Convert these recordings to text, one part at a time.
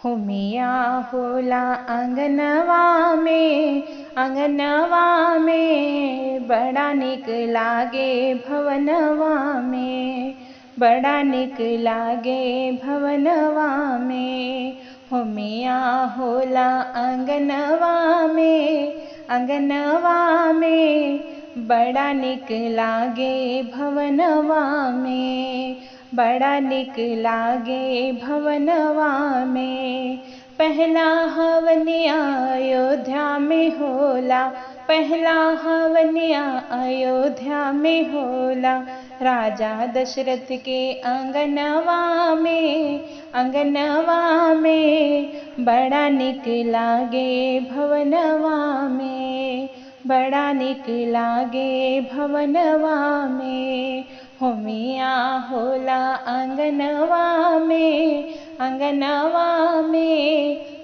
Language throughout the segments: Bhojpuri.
हो मिया होला अंगनवा में बड़ा निक लागे भवनवा में, बड़ा निक लागे भवनवा में। हो मिया होला अंगनवा में बड़ा निक लागे भवनवा में, बड़ा निक लागे भवनवा में। पहला हवन अयोध्या में होला, पहला हवन अयोध्या में होला, राजा दशरथ के अंगनवा में बड़ा निक लागे भवनवा में, बड़ा निक लागे भवनवा में। हो मिया होला अंगनवा में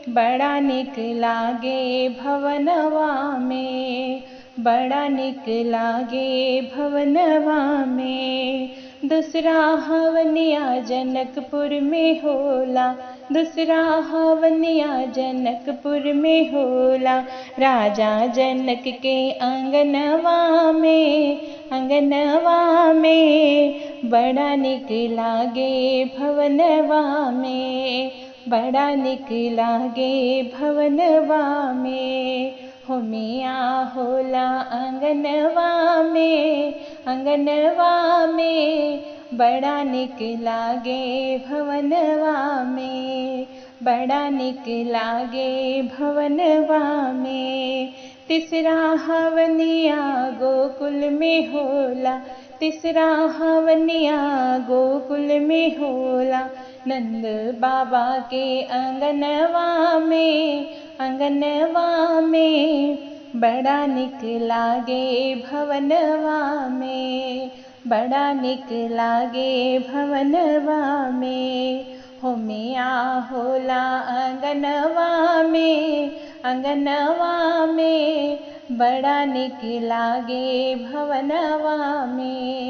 बड़ा निक लागे भवनवा में, बड़ा निक लागे भवनवा में। दूसरा हवनिया जनकपुर में होला, दूसरा हवनिया जनकपुर में होला, राजा जनक के अंगनवा में बड़ा निक लागे भवनवा में, बड़ा निक लागे भवनवा में। हो मिया होला अंगनवा में बड़ा निक लागे भवनवा में, बड़ा निक लागे भवनवा में। तीसरा हवनिया गोकुल में होला, तीसरा हवनिया गोकुल में होला, नंद बाबा के अंगनवा में बड़ा निक लागे भवनवा में, बड़ा निक लागे भवनवा में। हो मिया होला अंगनवा में बड़ा निक लागे भवनवा में।